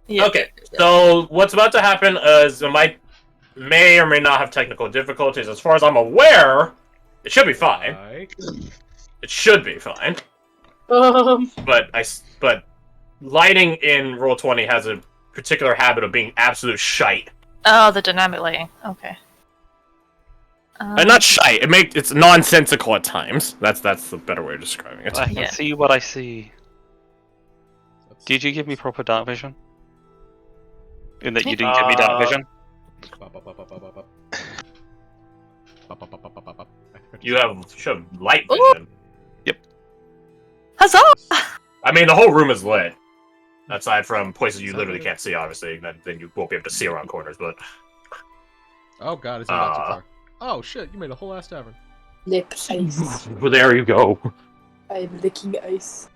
Yeah. Okay, so what's about to happen is I may or may not have technical difficulties. As far as I'm aware, it should be fine. Right. It should be fine. But lighting in Roll20 has a particular habit of being absolute shite. Oh, the dynamic lighting. Okay. And not shite. It's nonsensical at times. That's the better way of describing it. I can see what I see. Did you give me proper dark vision? In that you didn't give me dark vision? You should have light vision. Yep. Huzzah! I mean, the whole room is lit. Aside from places you literally can't see, obviously. Then you won't be able to see around corners, but... Oh god, it's not too far. Oh shit, you made a whole ass tavern. Lick ice. Well, there you go. I'm licking ice.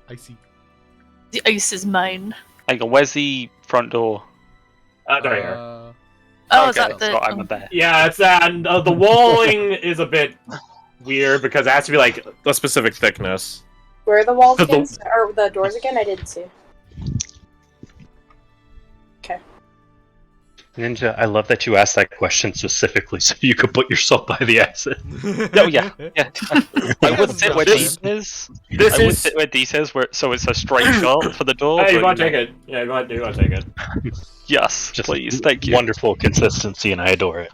Icy. The ice is mine. Hang on, where's the front door? There you are. Oh, okay, is that the... so I'm a bear. Yeah, it's that. And, the walling is a bit weird because it has to be like a specific thickness. Where are the walls again? Or the doors again? I didn't see. Okay. Ninja, I love that you asked that question specifically so you could put yourself by the exit. Oh yeah. I would sit where D is. This I would is. sit where D says, so it's a straight shot for the door. Hey, you but, want to take it? Yeah, you want to take it. Yes, Just please, thank you. Wonderful consistency, and I adore it.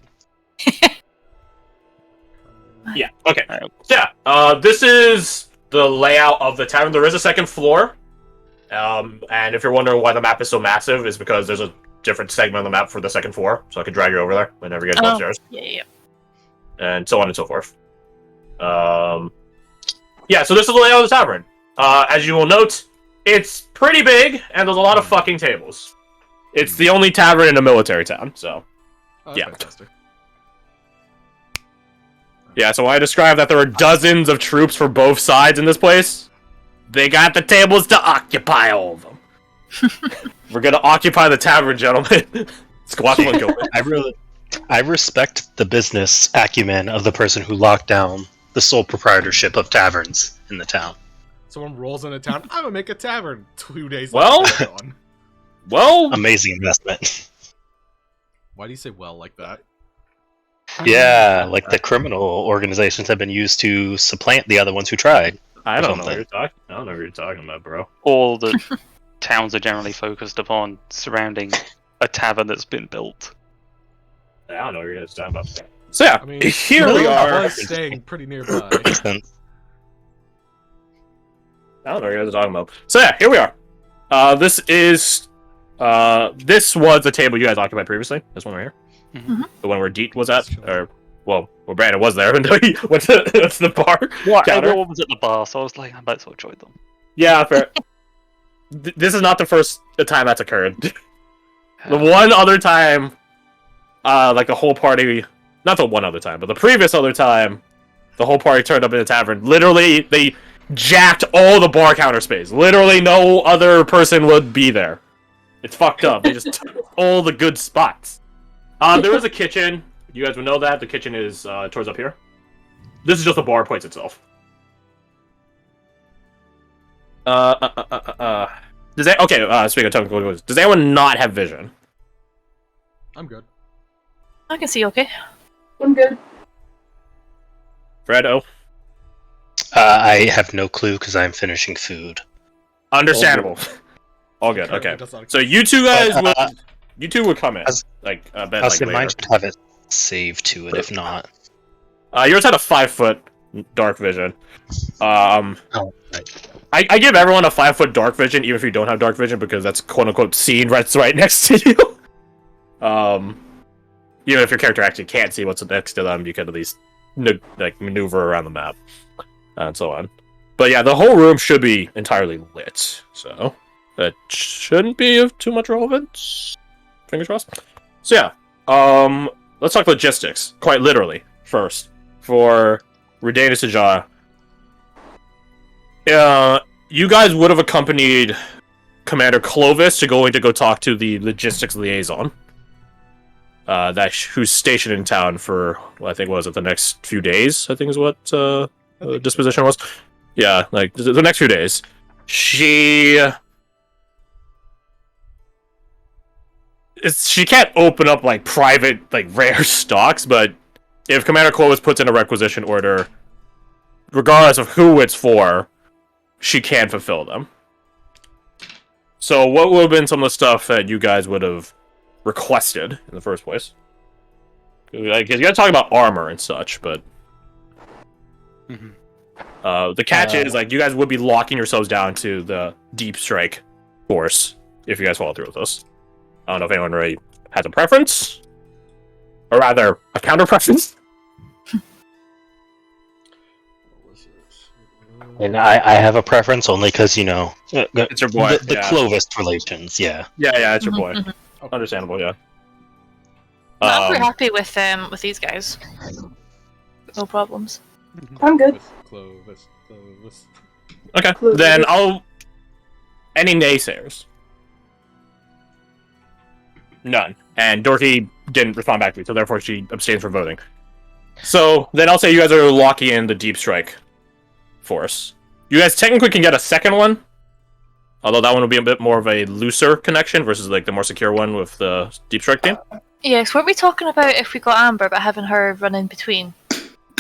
Yeah. Okay. Yeah. This is the layout of the tavern. There is a second floor. And if you're wondering why the map is so massive, is because there's a different segment on the map for the second floor, so I can drag you over there whenever you guys go upstairs. Yeah. And so on and so forth. Yeah, so this is the layout of the tavern. As you will note, it's pretty big, and there's a lot of fucking tables. It's the only tavern in a military town, so... Oh, yeah. Fantastic. Yeah, so when I describe that there are dozens of troops for both sides in this place, they got the tables to occupy all of them. We're gonna occupy the tavern, gentlemen. Squat one go. I respect the business acumen of the person who locked down the sole proprietorship of taverns in the town. Someone rolls into town. I'm gonna make a tavern. 2 days Well- later, they're gone. Well, Amazing investment. Why do you say well like that? Yeah, like the criminal organizations have been used to supplant the other ones who tried. I don't know what you're talking. I don't know what you're talking about, bro. All the towns are generally focused upon surrounding a tavern that's been built. I don't know what you're guys talking about. So yeah, I mean, here we I are. was staying pretty nearby. Makes sense. I don't know what you guys are talking about. So yeah, here we are. This was the table you guys occupied previously. This one right here. Mhm. The one where Deet was at, or well, Brandon was there until he went to the bar. What? counter. Everyone was at the bar, so I was like, I might as well join them. Yeah, fair. This is not the first time that's occurred. The one other time, like the whole party, not the one other time, but the previous other time, the whole party turned up in the tavern. Literally, they jacked all the bar counter space. Literally, no other person would be there. It's fucked up. They just took all the good spots. There is a kitchen. You guys would know that. The kitchen is towards up here. This is just the bar place itself. Speaking of technical difficulties, does anyone not have vision? I'm good. I can see okay. I'm good. Fredo? I have no clue because I'm finishing food. Understandable. All good, okay. So you two guys would come in. I was saying mine should have it saved to it, if not. Yours had a 5-foot dark vision. Oh, right. I give everyone a 5-foot dark vision, even if you don't have dark vision, because that's quote-unquote seen right next to you. Even if your character actually can't see what's next to them, you can at least maneuver around the map, and so on. But yeah, the whole room should be entirely lit, so that shouldn't be of too much relevance. Fingers crossed. So yeah, let's talk logistics, quite literally, first. For Redane Sajah, you guys would have accompanied Commander Clovis to go talk to the logistics liaison, who's stationed in town for, I think, the next few days, I think is what disposition was. Yeah, like, the next few days. She she can't open up like private, like rare stocks, but if Commander Clovis puts in a requisition order, regardless of who it's for, she can fulfill them. So what would have been some of the stuff that you guys would have requested in the first place? Because you gotta talk about armor and such, but the catch is like you guys would be locking yourselves down to the deep strike force if you guys follow through with this. I don't know if anyone really has a preference, or rather a counter preference. And I have a preference only because, you know, It's your boy. the Clovis relations, yeah. Yeah, it's your boy. Mhm. Understandable, yeah. I'm pretty happy with these guys. No problems. I'm good. Clovis. Okay, Clovis. then I'll... Any naysayers? None. And Dorothy didn't respond back to me, so therefore she abstains from voting. So, then I'll say you guys are locking in the deep strike force. You guys technically can get a second one, although that one will be a bit more of a looser connection versus like the more secure one with the deep strike team. Yes, weren't we talking about if we got Amber, but having her run in between?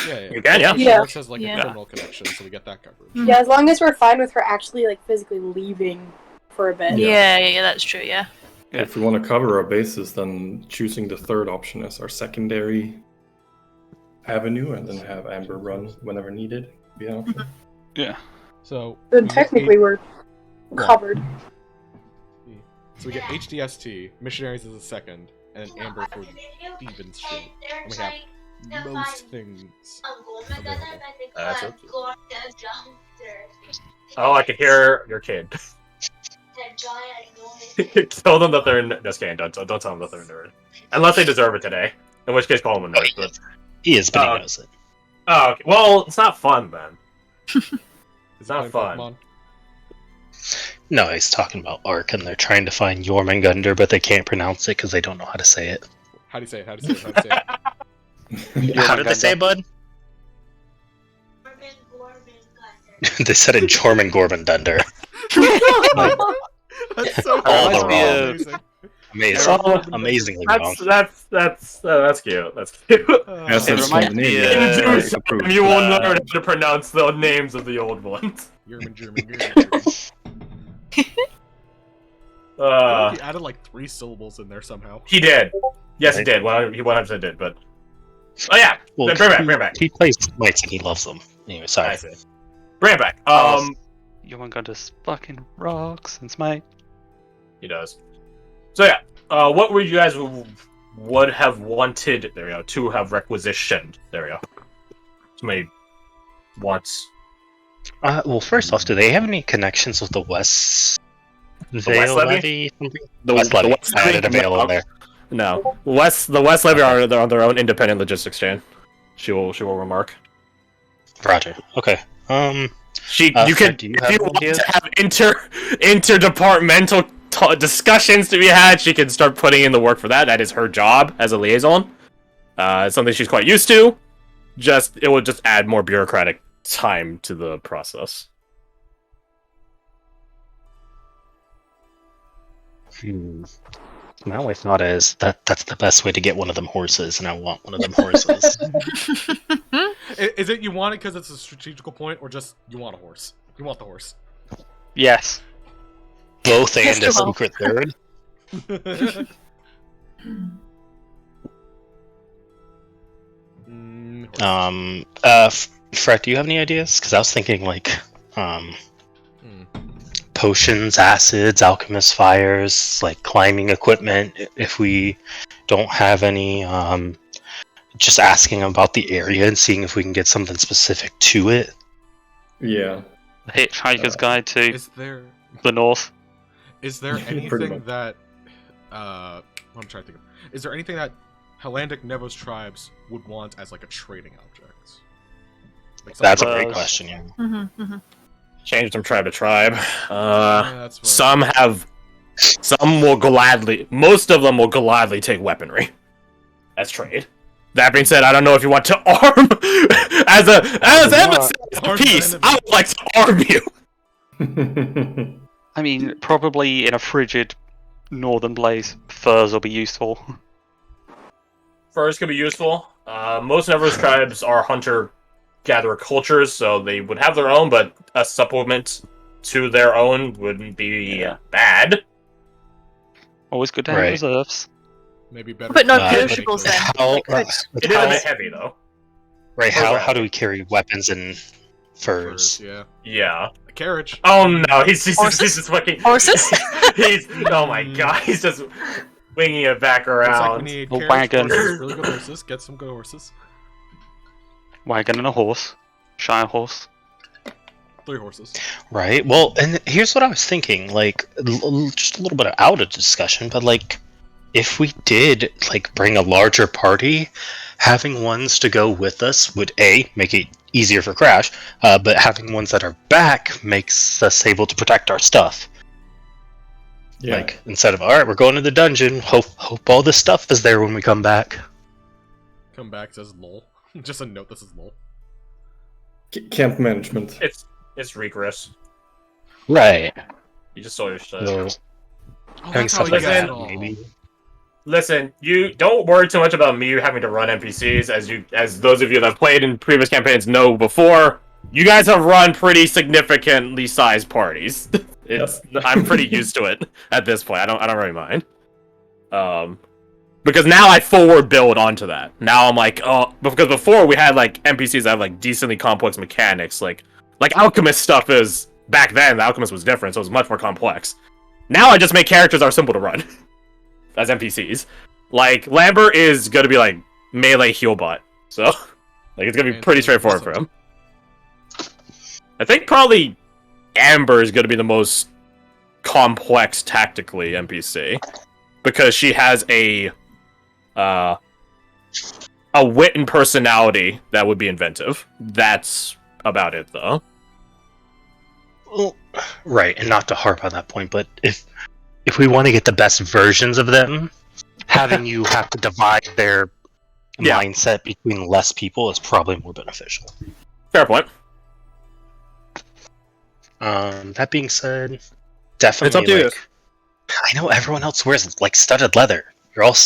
Yeah. You can, yeah. She Yeah. works as like Yeah. a criminal connection, so we get that coverage. Mhm. Yeah, as long as we're fine with her actually like physically leaving for a bit. Yeah, that's true. Yeah. Yeah. If we want to cover our bases, then choosing the third option as our secondary avenue, and then have Amber run whenever needed. Be an option. Yeah. So Then we get technically we're covered. So we get HDST, missionaries as a second, and then Amber for Steven's shit. And we have most things available. That's okay. Oh, I can hear your kid. Tell them that they're just kidding. Don't tell them that they're a nerd. Unless they deserve it today. In which case, call them a nerd. But... He is, but he knows it. Oh, okay. Well, it's not fun then. Is not it fun. Pokemon? No, he's talking about Ark, and they're trying to find Jormungandr, but they can't pronounce it because they don't know how to say it. How do you say it? How do you say it? How do you say it? How did they say it, bud? They said it Jormungandr. That's so All cool. the That's wrong. amazing. Amazingly wrong. That's cute. That's cute. That's It a reminds me, Scandinavian. You will learn how to pronounce the names of the old ones. German. He added like 3 syllables in there somehow. He did. Yes, he did. He 100% did. But oh yeah, Well, bring it back. He plays Knights and he loves them. Anyway, sorry. I see. Bring it back. Jormungandr fucking rocks and smite. He does. So yeah, what were you guys would have wanted? There we go. To have requisitioned. There we go. Somebody wants. Well, first off, do they have any connections with the West Vale West Levy? The West Levy. West I added a Vale no, in there. No, the West Levy are on their own independent logistics chain. She will remark. Roger. Okay. You Fred, can do you if have you want ideas? to have interdepartmental discussions to be had. She can start putting in the work for that. That is her job as a liaison. It's something she's quite used to. It will just add more bureaucratic time to the process. My only thought is that's the best way to get one of them horses, and I want one of them horses. Is it you want it because it's a strategical point, or just you want a horse? You want the horse. Yes. Both and a First of all. secret third. Fred, do you have any ideas? Because I was thinking like, potions, acids, alchemist fires, like climbing equipment. If we don't have any, just asking about the area and seeing if we can get something specific to it. Yeah. The Hitchhiker's Guide to Is there the North. anything much. that I'm trying to think of. Is there anything that Hellandic Nevos tribes would want as like a trading object? Like That's a something- great question. Yeah. Change from tribe to tribe. Yeah, that's what Some will gladly. Most of them will gladly take weaponry as trade. That being said, I don't know if you want to arm as embassy Arm of peace. the I would like to arm you. I mean, probably in a frigid Northern Blaze. Furs will be useful. Furs could be useful. Most Never's tribes are hunter-gatherer cultures, so they would have their own, but a supplement to their own wouldn't be bad. Always good to have Right. reserves. Maybe better. But no to perishables make then. How, Like, could- with It is a how- bit heavy, though. right? Or How do we carry weapons and furs, furs? yeah. Yeah. A carriage. Oh no, he's just Horses? fucking... Horses? he's... Oh my god, he's just winging it back It's like we around. need A carriage, wagon. horses, really good horses. Get some good horses. Wagon and a horse. Shire horse. 3 horses. Right. Well, and here's what I was thinking. Like, just a little bit out of discussion, but like, if we did like bring a larger party, having ones to go with us would make it easier for Crash, but having ones that are back makes us able to protect our stuff. Yeah. Like, instead of, all right, we're going to the dungeon. Hope all this stuff is there when we come back. Come back, says lol. Just a note that says lol. Camp management. It's regress. Right. You just saw your shit. So, Oh, having that's how stuff we like get that, it all. maybe. Listen, you don't worry too much about me having to run NPCs, as those of you that have played in previous campaigns know before. You guys have run pretty significantly sized parties. I'm pretty used to it at this point. I don't really mind. Because now I forward build onto that. Now I'm like, oh, because before we had like NPCs that have like decently complex mechanics, like alchemist stuff is back then. The alchemist was different, so it was much more complex. Now I just make characters that are simple to run as NPCs. Like Lambert is gonna be like melee heal bot, so like it's gonna be pretty straightforward for him. I think probably Amber is gonna be the most complex tactically NPC because she has a wit and personality that would be inventive. That's about it, though. Well, right, and not to harp on that point, but if we want to get the best versions of them, having you have to divide their Yeah. mindset between less people is probably more beneficial. Fair point. That being said, definitely. It's up to you. like, I know everyone else wears like studded leather. You're all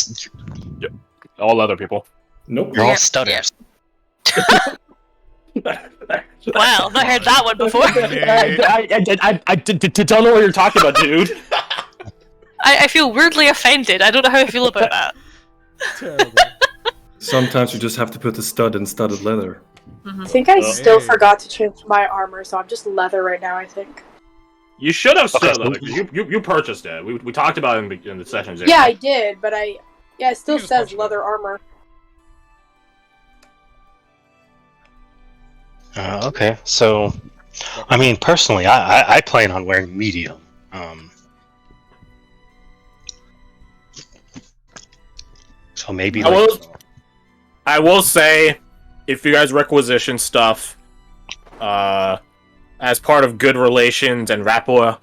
All other people. Nope. you're all Yeah, studders. Wow, I heard that one before. I don't know what you're talking about, dude. I feel weirdly offended. I don't know how I feel about that. Terrible. Sometimes you just have to put the stud in studded leather. I think I still Hey. forgot to change my armor, so I'm just leather right now, I think. You should have Okay, said that. You purchased it. We talked about it in the sessions. Yeah, I did, but it still You just says punch it. leather armor. Okay, so I mean, personally, I plan on wearing medium. So maybe I like, I will say, if you guys requisition stuff, as part of good relations and rapport,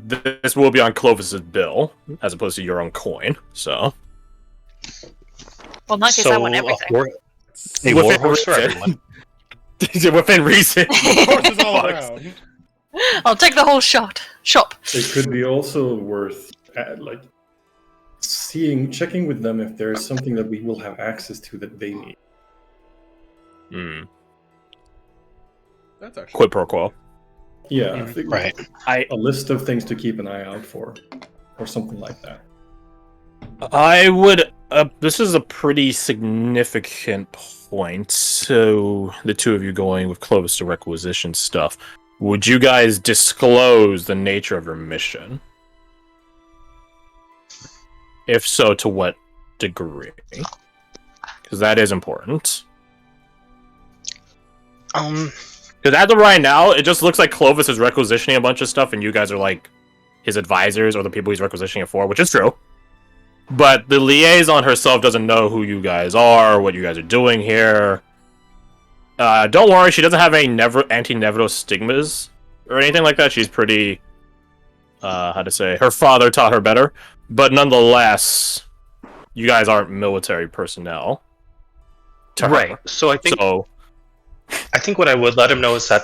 this will be on Clovis's bill as opposed to your own coin. So Well, in that case, I want everything. a Within warhorse for reason. everyone. within reason. Horses all Fucks. around. I'll take the whole shop. It could be also worth like checking with them if there is something that we will have access to that they need. Hmm. That's actually Quid pro quo. Yeah, I think Right. a list of things to keep an eye out for, or something like that. I would. This is a pretty significant point. So the two of you going with Clovis to requisition stuff. Would you guys disclose the nature of your mission? If so, to what degree? Because that is important. Because as of right now, it just looks like Clovis is requisitioning a bunch of stuff, and you guys are like his advisors or the people he's requisitioning it for, which is true. But the liaison herself doesn't know who you guys are, what you guys are doing here. Don't worry, she doesn't have any anti-Nevro stigmas or anything like that. She's pretty, how to say, her father taught her better. But nonetheless, you guys aren't military personnel. To her. Right. So I think what I would let him know is that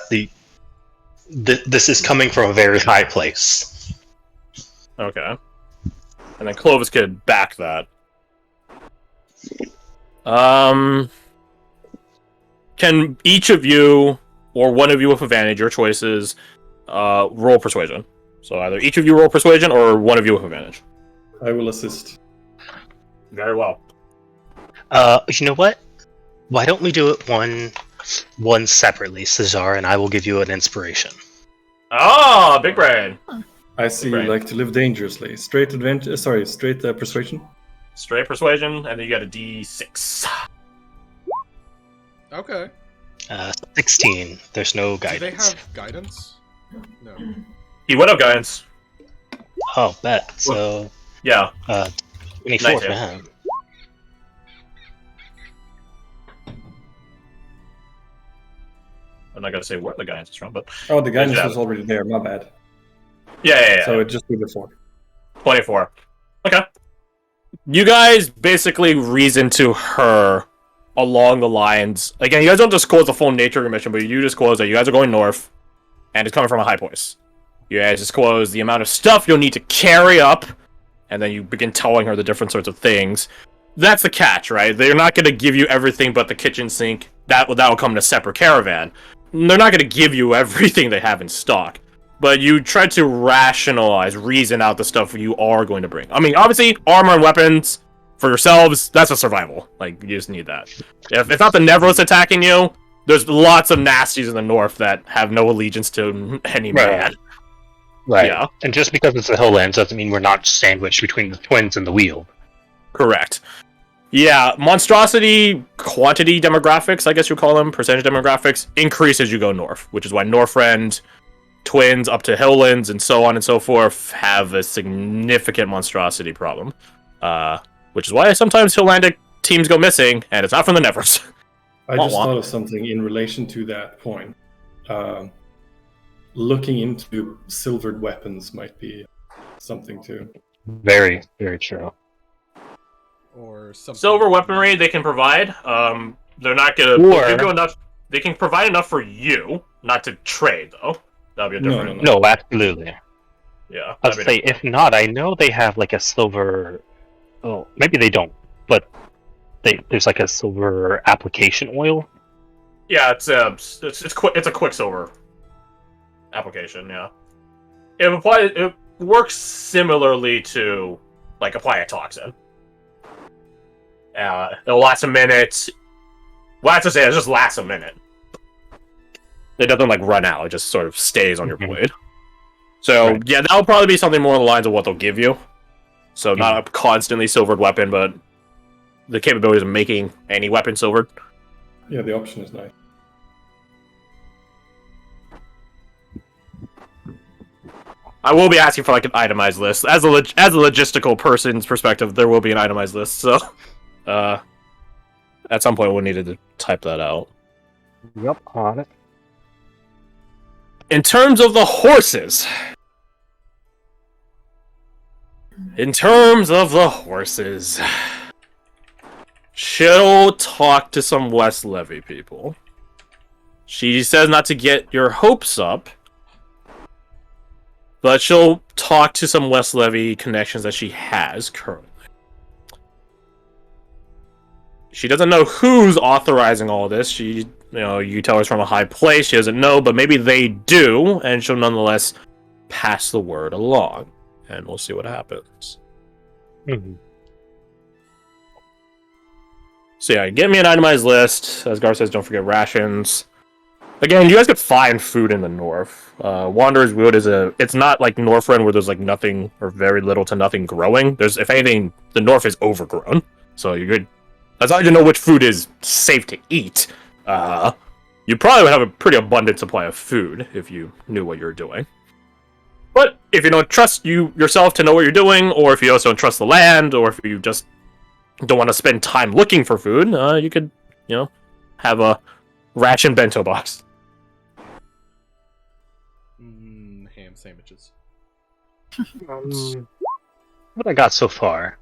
this is coming from a very high place. Okay. and then Clovis could back that. Can each of you, or one of you with advantage, your choices, roll persuasion? So either each of you roll persuasion, or one of you with advantage. I will assist. Very well. You know what? Why don't we do it one separately, Cesar, and I will give you an inspiration. Ah, big brain. I see you Right. like to live dangerously. Straight advantage. Sorry, straight persuasion. Straight persuasion, and then you got a D6. Okay. 16. There's no Do they guidance. have guidance? No. He would have guidance. Oh, bet. So, Yeah. 24 for 19. him. I'm not gonna say where the guidance is from, but Oh, the guidance job. was already there. My bad. yeah. So it just be before. 24. Okay. You guys basically reason to her along the lines. Again, you guys don't disclose the full nature of your mission, but you disclose that you guys are going north, and it's coming from a high place. You guys disclose the amount of stuff you'll need to carry up, and then you begin telling her the different sorts of things. That's the catch, right? They're not going to give you everything but the kitchen sink. That will come in a separate caravan. They're not going to give you everything they have in stock. But you try to rationalize, reason out the stuff you are going to bring. I mean, obviously, armor and weapons for yourselves, that's a survival. Like, you just need that. If it's not the Nevros attacking you, there's lots of nasties in the north that have no allegiance to any man. Right. Yeah. And just because it's the hill lands doesn't mean we're not sandwiched between the twins and the wheel. Correct. Yeah, monstrosity quantity demographics, I guess you call them, percentage demographics, increase as you go north, which is why Northrend, twins up to Hilllands, and so on and so forth have a significant monstrosity problem. Which is why sometimes Hilllandic teams go missing, and it's not from the Nevers. I just thought of something in relation to that point. Looking into silvered weapons might be something too. Very, very true. Or something. Silver weaponry they can provide. They're not gonna. Or- They can go enough. They can provide enough for you, not to trade though. That'd be a No, different. No, absolutely. Yeah. I'll that'd be say, if not, I know they have like a silver. Oh, maybe they don't, but there's like a silver application oil. Yeah, it's a quicksilver application. Yeah, it works similarly to like apply a toxin. It'll last a minute. Well, that's to say, it just lasts a minute. It doesn't like run out; it just sort of stays on your blade. So Right. yeah, that'll probably be something more along the lines of what they'll give you. So not a constantly silvered weapon, but the capabilities of making any weapon silvered. Yeah, the option is nice. I will be asking for like an itemized list. As a logistical person's perspective, there will be an itemized list. So, at some point, we'll need to type that out. Yep, on it. In terms of the horses. She'll talk to some West Levy people. She says not to get your hopes up, but she'll talk to some West Levy connections that she has currently. She doesn't know who's authorizing all this. You tell her it's from a high place. She doesn't know, but maybe they do, and she'll nonetheless pass the word along, and we'll see what happens. Mm-hmm. So yeah, get me an itemized list. As Gar says, don't forget rations. Again, you guys could find food in the north. Wanderer's Wood it's not like Northrend where there's like nothing or very little to nothing growing. If anything, the north is overgrown. So you're good. As long as you know which food is safe to eat, you probably would have a pretty abundant supply of food if you knew what you're doing. But if you don't trust yourself to know what you're doing, or if you also don't trust the land, or if you just don't want to spend time looking for food, you could, have a ration bento box. Ham sandwiches. What I got so far?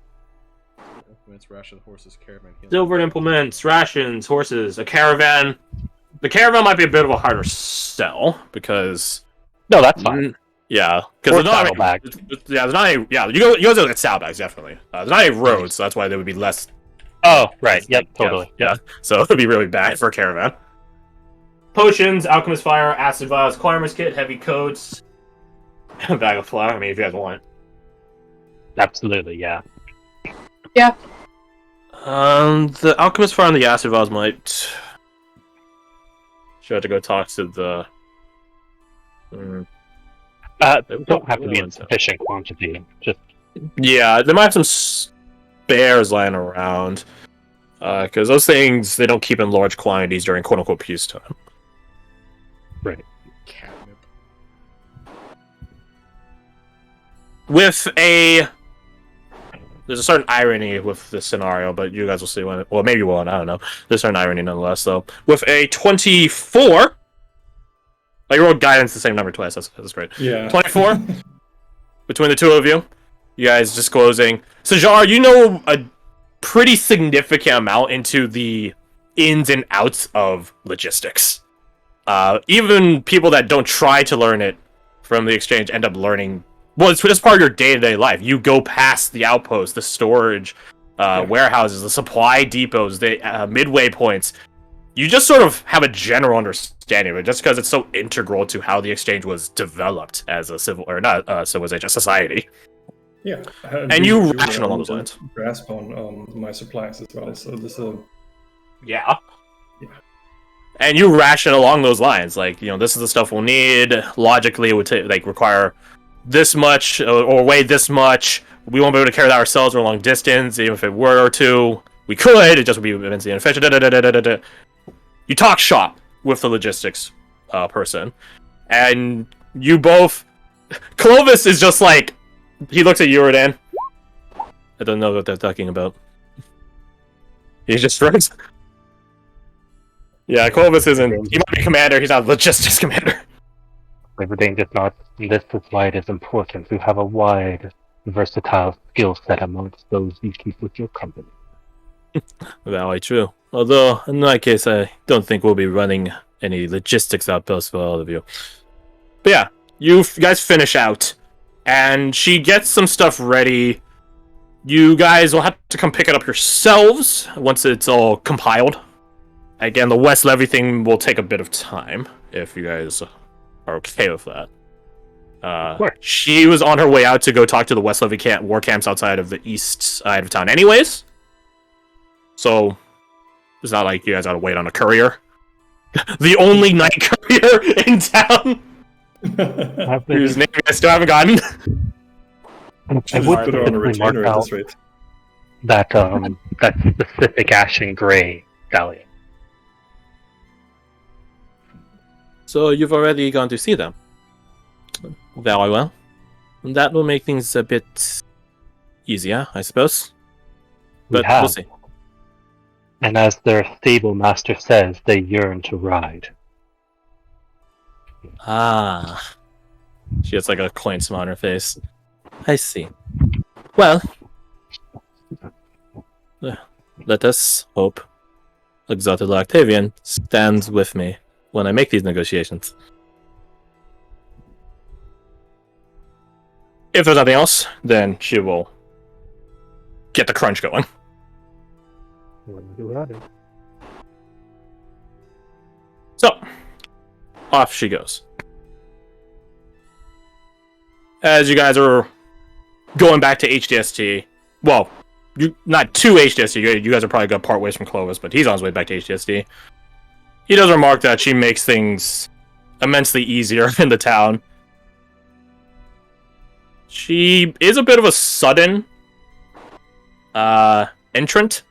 Implements, ration, horses, caravan, healing. Silver implements, rations, horses, a caravan. The caravan might be a bit of a harder sell because No, that's fine. Yeah, because Or there's not saddlebag. yeah, there's not any. Yeah, you guys look at saddlebags definitely. There's not any roads, so that's why there would be less. Oh, right. Yep, Yeah, totally. Yeah, so it'd be really bad for a caravan. Potions, alchemist fire, acid vials, climber's kit, heavy coats, a bag of flour. I mean, if you guys want. Absolutely, yeah. The alchemist fire and the acid vials might. Should have to go talk to the. Don't have to be in sufficient quantity. Just Yeah, they might have some spares lying around. Because those things, they don't keep in large quantities during quote-unquote peacetime. Catnip. With a... There's a certain irony with this scenario, but you guys will see when... Well, maybe you won't, I don't know. There's a certain irony nonetheless, though. With a 24... I rolled guidance the same number twice, that's great. Yeah. 24? Between the two of you. You guys disclosing... Sajar, you know a pretty significant amount into the ins and outs of logistics. Even people that don't try to learn it from the exchange end up learning. Well, it's just part of your day-to-day life. You go past the outposts, the storage warehouses, the supply depots, the midway points. You just sort of have a general understanding of it, just because it's so integral to how the exchange was developed as a civil or not civilization, society. Yeah. And you ration along those lines. Grasp on my supplies as well. So this Yeah. And you ration along those lines, like, you know, this is the stuff we'll need. Logically, it would require this much or weigh this much. We won't be able to carry that ourselves for a long distance. Even if it were to, we could. It just would be immensely inefficient. You talk shop with the logistics person, and you both. Clovis is just like, he looks at Uridan. I don't know what they're talking about. He just shrugs. Yeah, Clovis isn't. He might be commander. He's not logistics commander. everything does not. This is why it is important to have a wide, versatile skill set amongst those you keep with your company. Very true. Although, in my case, I don't think we'll be running any logistics outposts for all of you. But yeah, you guys finish out, and she gets some stuff ready. You guys will have to come pick it up yourselves once it's all compiled. Again, the West Levy thing will take a bit of time, if you guys are okay with that. She was on her way out to go talk to the West Levy war camps outside of the east side of town anyways. So, it's not like you guys gotta wait on a courier. The only night courier in town! Whose name I still haven't gotten. I would put her on a specifically mark retainer at out this rate. that specific ash and gray stallion. So you've already gone to see them. Very well. That will make things a bit easier, I suppose. But we'll see. And as their stable master says, they yearn to ride. Ah. She has like a quaint smile on her face. I see. Well, let us hope Exalted Octavian stands with me when I make these negotiations. If there's nothing else, then she will get the crunch going. So, off she goes. As you guys are going back to HDST, well, not to HDST, you guys are probably going to part ways from Clovis, but he's on his way back to HDST. He does remark that she makes things immensely easier in the town. She is a bit of a sudden entrant.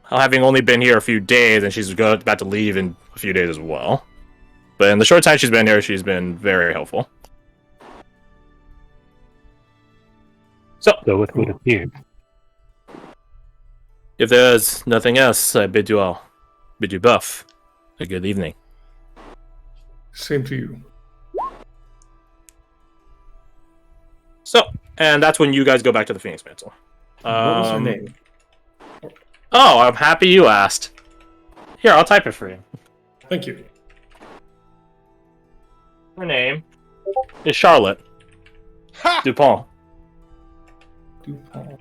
Having only been here a few days, and she's about to leave in a few days as well. But in the short time she's been here, she's been very helpful. So it would appear. If there's nothing else, I bid you both a good evening. Same to you. So, and that's when you guys go back to the Phoenix Mantle. What was her name? Oh, I'm happy you asked. Here, I'll type it for you. Thank you. Her name is Charlotte Ha! Dupont. DuPont.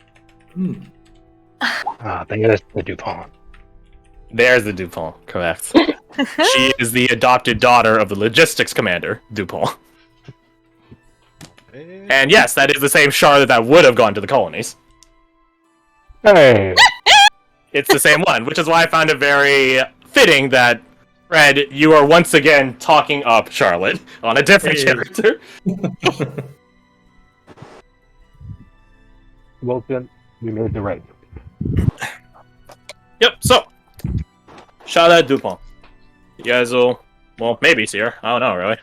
There's the DuPont. There's the Dupont, correct. She is the adopted daughter of the logistics commander, Dupont. And yes, that is the same Charlotte that would have gone to the colonies. Hey! It's the same one, which is why I found it very fitting that, Fred, you are once again talking up Charlotte on a different Hey. character. Wilson, you made the right. Yep, so, Charlotte Dupont. You guys will, well, maybe see her. I don't know, really.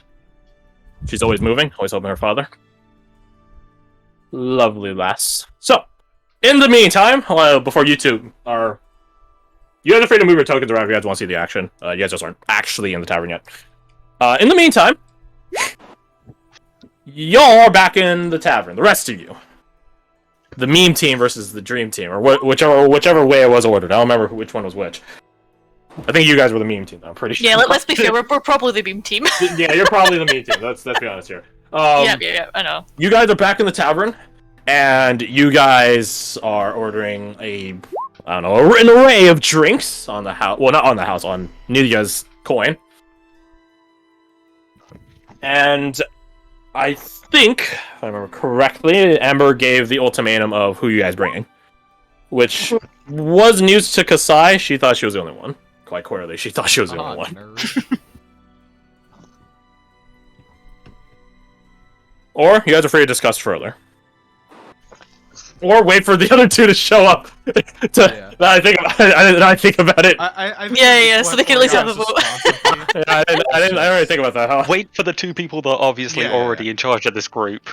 She's always moving, always helping her father. Lovely lass. So, in the meantime, before you two are... You guys are free to move your tokens around if you guys want to see the action. You guys just aren't actually in the tavern yet. In the meantime, y'all are back in the tavern, the rest of you. The meme team versus the dream team, or whichever way it was ordered. I don't remember which one was which. I think you guys were the meme team, I'm pretty sure. Yeah, let's be fair, we're probably the beam team. Yeah, you're probably the meme team. Let's be honest here. Yeah, I know. You guys are back in the tavern, and you guys are ordering an array of drinks on the house. Well, not on the house, on Nilia's coin. And I think, if I remember correctly, Amber gave the ultimatum of who you guys bringing, which was news to Kasai. She thought she was the only one. Quite clearly, she thought she was the only one. Nerd. Or you guys are free to discuss further. Or wait for the other two to show up. Now I think about it. I think Yeah, it's so what they can at least have a Oriana's vote. responsive. I didn't really think about that, huh? Wait for the two people that are obviously Yeah. already in charge of this group.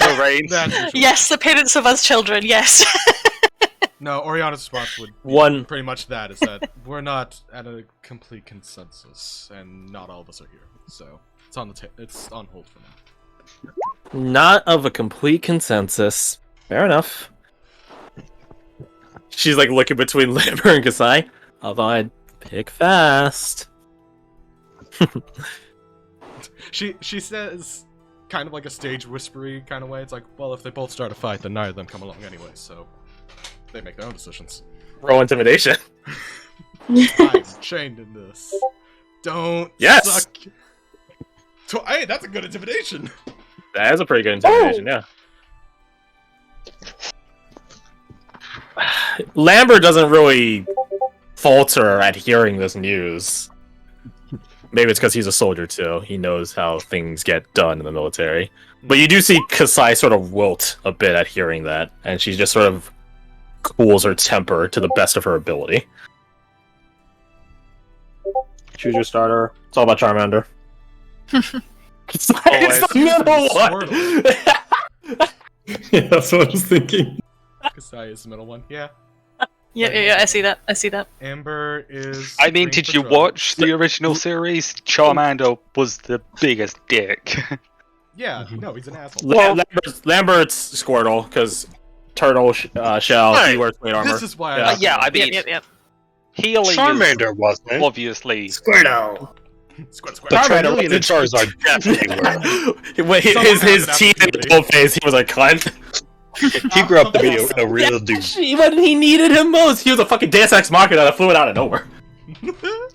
Lorraine. That's usually- Yes, the parents of us children, yes. No, Oriana's response would be One. pretty much that, is that we're not at a complete consensus, and not all of us are here. So, it's on it's on hold for now. Not of a complete consensus. Fair enough. She's like looking between Lambert and Kasai. Although I'd pick fast. She says, kind of like a stage whispery kind of way, it's like, well, if they both start a fight, then neither of them come along anyway, so they make their own decisions. Roll intimidation. I'm chained in this. Don't Yes! suck. Hey, that's a good intimidation! That is a pretty good intimidation, yeah. Lambert doesn't really falter at hearing this news. Maybe it's because he's a soldier too. He knows how things get done in the military. But you do see Kasai sort of wilt a bit at hearing that, and she just sort of cools her temper to the best of her ability. Choose your starter. It's all about Charmander. Kasai is the middle one! Yeah, that's what I was thinking. Kasai is the middle one, yeah. Yeah, I see that. Amber is... I mean, green did for you trouble. watch the original series? Charmander was the biggest dick. Yeah, no, he's an asshole. Lambert's Squirtle, because Turtle Shell, he wears plate armor. This is why Yeah. I... Yeah, I mean, Yep. healing Charmander is wasn't. obviously... Squirtle. Squid, The Charmander Charmeleon and Charizard definitely were. his teeth in his whole face, he was like, cunt. He grew up to be a real dude. When he needed him most, he was a fucking Deus Ex Machina that flew it out of nowhere.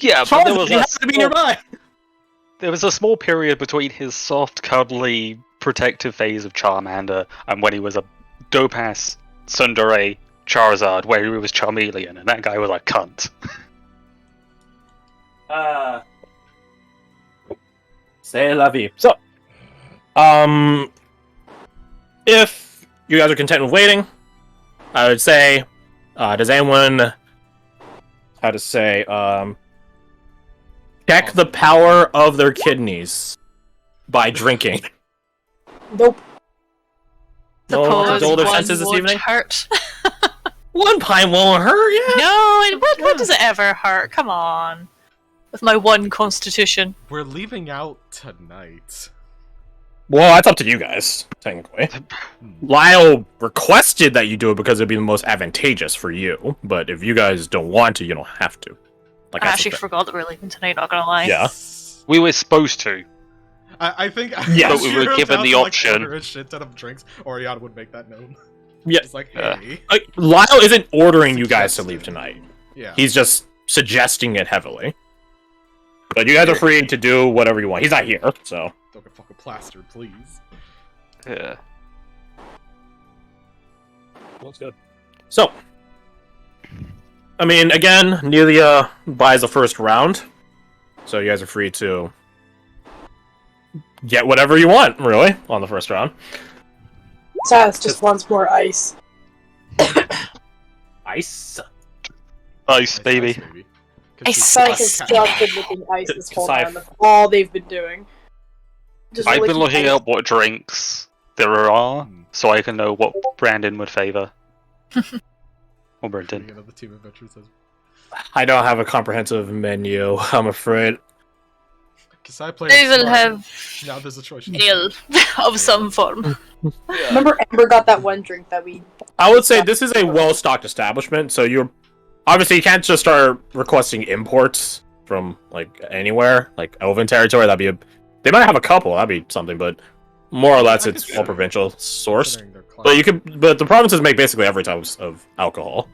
Yeah, but there Charizard, was, he happened to be nearby. there was a small period between his soft, cuddly, protective phase of Charmander and when he was a dope-ass tsundere Charizard, where he was Charmeleon, and that guy was a cunt. C'est la vie. So, if you guys are content with waiting, I would say, does anyone, how to say, check the power of their kidneys by drinking? Nope. No one wants to dull their one senses this won't evening? hurt. One pint won't hurt, yeah. No, what does it ever hurt? Come on. With my one constitution. We're leaving out tonight. Well, that's up to you guys, technically. Lyle requested that you do it because it'd be the most advantageous for you, but if you guys don't want to, you don't have to. Like, I that's actually the thing. forgot that we're leaving tonight, not gonna lie. Yeah. We were supposed to. I think Yeah, but we were given the option. Order a shit ton of drinks. Oriana would make that known. Yeah. It's like, hey. Like, Lyle isn't ordering you guys to leave tonight. Yeah. He's just suggesting it heavily. But you guys are free to do whatever you want. He's not here, so. Don't get fucking plastered, please. Yeah. That's good. So, I mean, again, Nelia buys the first round, so you guys are free to get whatever you want, really, on the first round. Sass just wants more ice. Ice. Ice, baby. Sass has just been looking ice this whole I've- time. That's all they've been doing. Just I've been licking looking ice. up what drinks there are, so I can know what Brandon would favor. Or Brenton. Beginning of the Team Adventure says, I don't have a comprehensive menu, I'm afraid. Kasai played They will smart. have Now there's a choice. ale of some form. Remember, Amber got that one drink that we. I would say this is a well-stocked establishment, so you're... Obviously, you can't just start requesting imports from, like, anywhere. Like, Elven territory, that'd be a... They might have a couple, that'd be something, but more or less I could it's see all it, provincial sourced. Considering their class. But you could... But the provinces make basically every type of alcohol.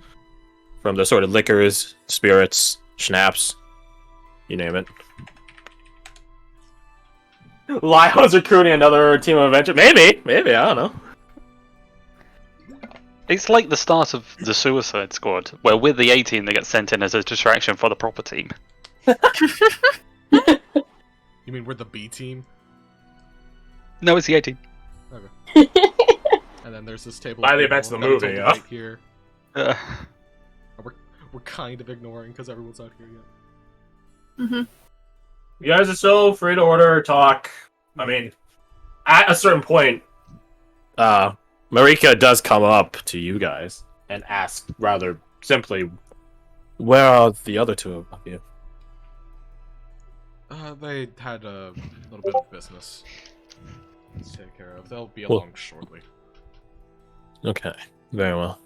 From the sort of liquors, spirits, schnapps, you name it. Lyle's recruiting another team of adventure. Maybe, I don't know. It's like the start of the Suicide Squad, where with the A-team they get sent in as a distraction for the proper team. You mean we're the B team? No, it's the A-team. And then there's this table. By of the people events of the that movie, told yeah. right here. Uh, We're kind of ignoring because everyone's not here yet. You guys are still free to order, talk. I mean, at a certain point, Marika does come up to you guys and ask rather simply, where are the other two of you? They had a little bit of business to take care of. They'll be Cool. along shortly. Okay, very well.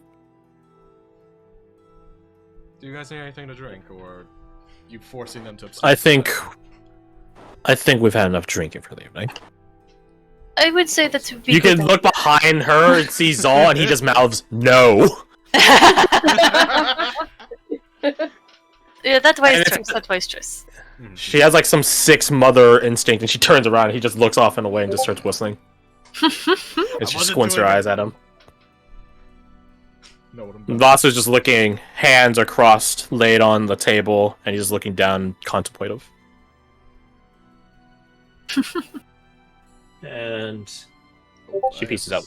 Do you guys need anything to drink, or you forcing them to abstain? I think we've had enough drinking for the evening. I would say that would be You good can look behind her and see Zal, and he just mouths, no. Yeah, that wise And choice. That wise choice. She has like some six mother instinct, and she turns around, and he just looks off and away and just starts whistling. And she wasn't squints her doing eyes it. at him. Know what I'm doing. Lasso's just looking, hands are crossed, laid on the table, and he's just looking down, contemplative. And she pieces out.